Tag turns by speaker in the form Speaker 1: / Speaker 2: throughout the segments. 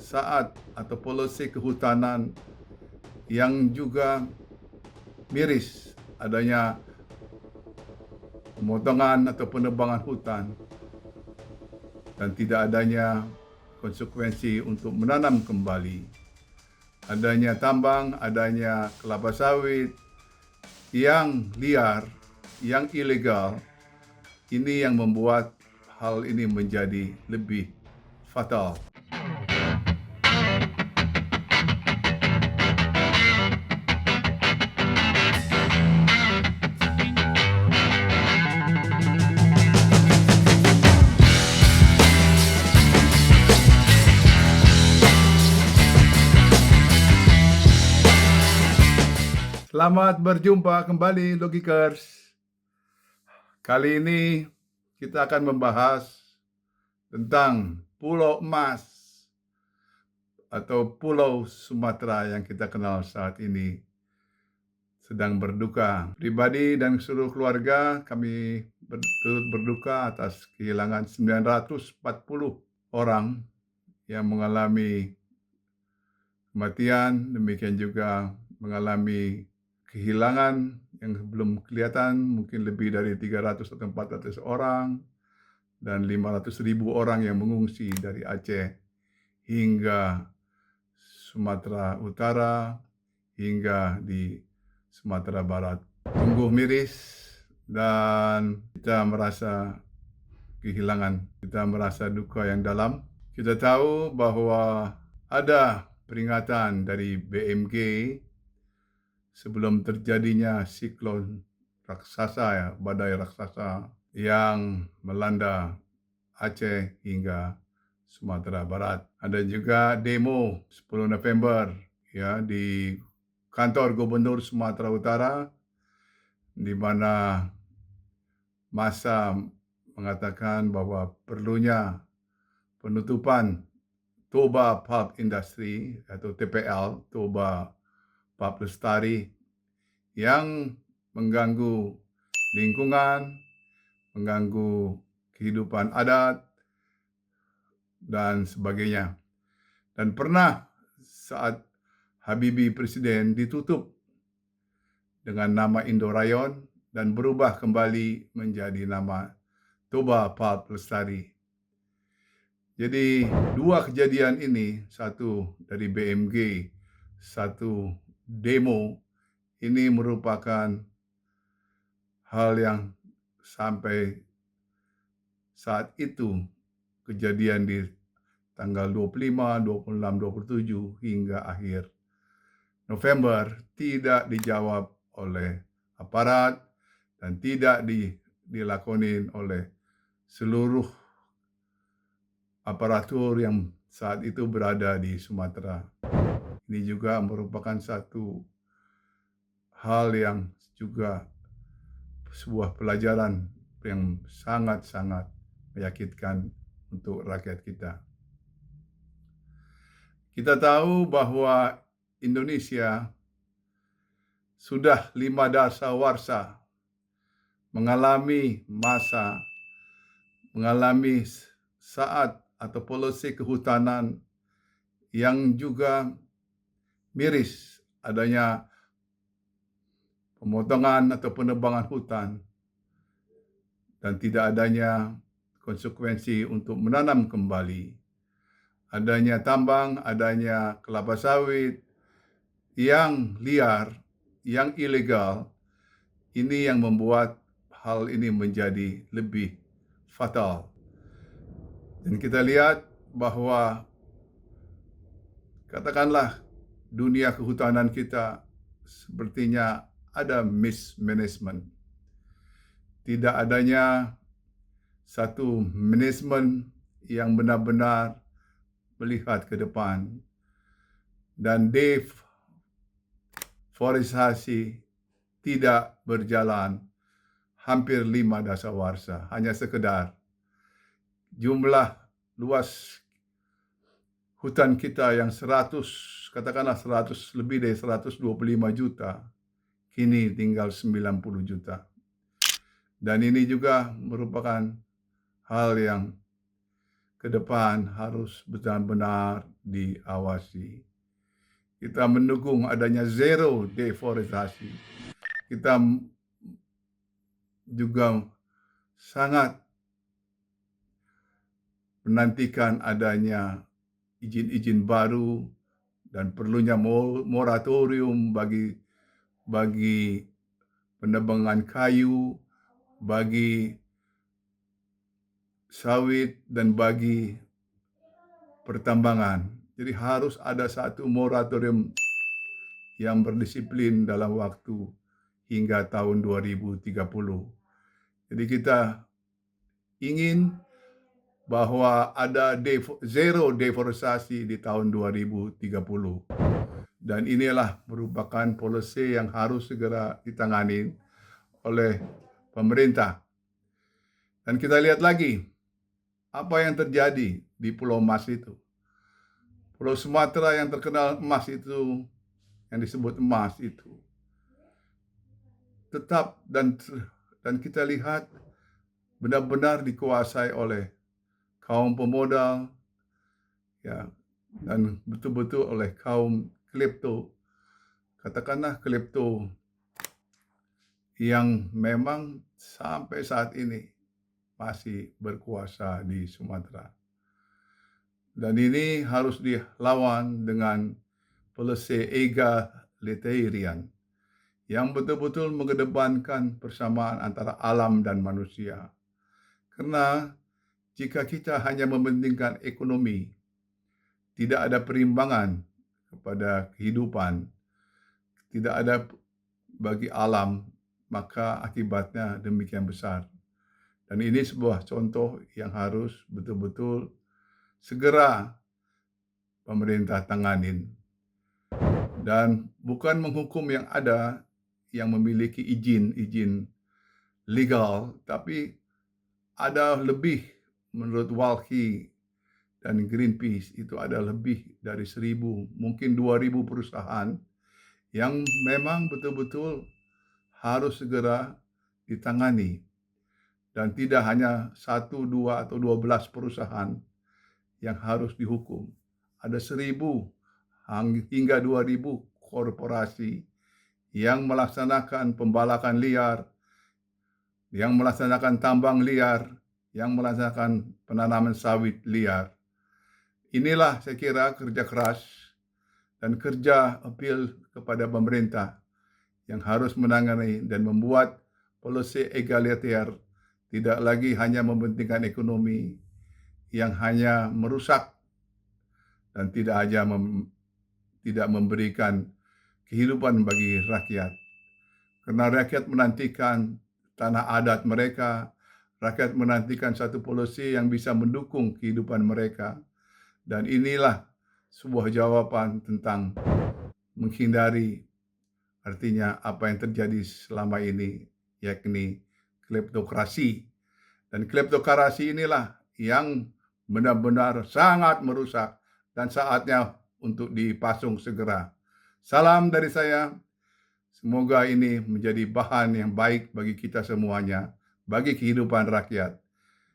Speaker 1: saat atau polisi kehutanan yang juga miris, adanya pemotongan atau penebangan hutan, dan tidak adanya konsekuensi untuk menanam kembali. Adanya tambang, adanya kelapa sawit yang liar, yang ilegal, ini yang membuat hal ini menjadi lebih fatal. Selamat berjumpa kembali Logikers. Kali ini kita akan membahas tentang Pulau Emas atau Pulau Sumatera yang kita kenal saat ini sedang berduka. Pribadi dan seluruh keluarga kami turut berduka atas kehilangan 940 orang yang mengalami kematian, demikian juga mengalami kehilangan yang belum kelihatan, mungkin lebih dari 300 atau 400 orang, dan 500.000 orang yang mengungsi dari Aceh hingga Sumatera Utara, hingga di Sumatera Barat. Sungguh miris dan kita merasa kehilangan, kita merasa duka yang dalam. Kita tahu bahwa ada peringatan dari BMG sebelum terjadinya siklon raksasa, badai raksasa yang melanda Aceh hingga Sumatera Barat. Ada juga demo 10 November di kantor Gubernur Sumatera Utara, di mana massa mengatakan bahwa perlunya penutupan Toba Pulp Industry atau TPL, Toba Pulp Lestari, yang mengganggu lingkungan, mengganggu kehidupan adat, dan sebagainya. Dan pernah saat Habibie Presiden ditutup dengan nama Indorayon dan berubah kembali menjadi nama Toba Pulp Lestari. Jadi dua kejadian ini, satu dari BMG, satu demo, ini merupakan hal yang sampai saat itu kejadian di tanggal 25, 26, 27 hingga akhir November tidak dijawab oleh aparat dan tidak dilakonin oleh seluruh aparatur yang saat itu berada di Sumatera. Ini juga merupakan satu hal yang juga sebuah pelajaran yang sangat-sangat menyakitkan untuk rakyat kita. Kita tahu bahwa Indonesia sudah 5 dasawarsa mengalami saat atau polisi kehutanan yang juga miris, adanya pemotongan atau penebangan hutan, dan tidak adanya konsekuensi untuk menanam kembali. Adanya tambang, adanya kelapa sawit yang liar, yang ilegal, ini yang membuat hal ini menjadi lebih fatal. Dan kita lihat bahwa katakanlah dunia kehutanan kita sepertinya ada mismanagement. Tidak adanya satu manajemen yang benar-benar melihat ke depan, dan deforestasi tidak berjalan hampir 5 dasawarsa, hanya sekedar jumlah luas hutan kita yang katakanlah 100, lebih dari 125 juta, kini tinggal 90 juta. Dan ini juga merupakan hal yang ke depan harus benar-benar diawasi. Kita mendukung adanya zero deforestasi. Kita juga sangat menantikan adanya izin-izin baru dan perlunya moratorium bagi penebangan kayu, bagi sawit, dan bagi pertambangan. Jadi harus ada satu moratorium yang berdisiplin dalam waktu hingga tahun 2030. Jadi kita ingin bahwa ada zero deforestasi di tahun 2030. Dan inilah merupakan policy yang harus segera ditangani oleh pemerintah. Dan kita lihat lagi apa yang terjadi di Pulau Mas itu. Pulau Sumatera yang terkenal emas itu, yang disebut emas itu, tetap dan kita lihat benar-benar dikuasai oleh kaum pemodal, ya, dan betul-betul oleh kaum klepto, katakanlah klepto yang memang sampai saat ini masih berkuasa di Sumatera. Dan ini harus dilawan dengan policy egalitarian yang betul-betul mengedepankan persamaan antara alam dan manusia. Karena jika kita hanya mementingkan ekonomi, tidak ada perimbangan kepada kehidupan, tidak ada bagi alam, maka akibatnya demikian besar. Dan ini sebuah contoh yang harus betul-betul segera pemerintah tanganin. Dan bukan menghukum yang ada yang memiliki izin legal, tapi ada lebih menurut Walhi dan Greenpeace itu ada lebih dari 1.000, mungkin 2.000 perusahaan yang memang betul-betul harus segera ditangani. Dan tidak hanya 1, 2, atau 12 perusahaan yang harus dihukum. Ada 1.000 hingga 2.000 korporasi yang melaksanakan pembalakan liar, yang melaksanakan tambang liar, yang melaksanakan penanaman sawit liar. Inilah saya kira kerja keras dan kerja appeal kepada pemerintah yang harus menangani dan membuat policy egaliter, tidak lagi hanya mementingkan ekonomi yang hanya merusak dan tidak memberikan kehidupan bagi rakyat. Karena rakyat menantikan tanah adat mereka, rakyat menantikan satu policy yang bisa mendukung kehidupan mereka. Dan inilah sebuah jawaban tentang menghindari artinya apa yang terjadi selama ini, yakni kleptokrasi. Dan kleptokrasi inilah yang benar-benar sangat merusak dan saatnya untuk dipasung segera. Salam dari saya. Semoga ini menjadi bahan yang baik bagi kita semuanya, bagi kehidupan rakyat.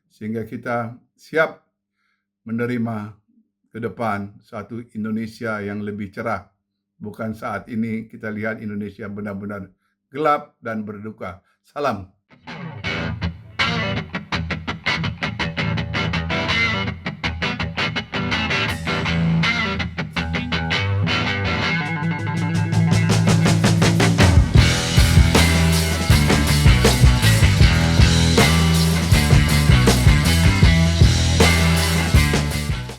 Speaker 1: Sehingga kita siap menerima ke depan satu Indonesia yang lebih cerah. Bukan saat ini kita lihat Indonesia benar-benar gelap dan berduka. Salam.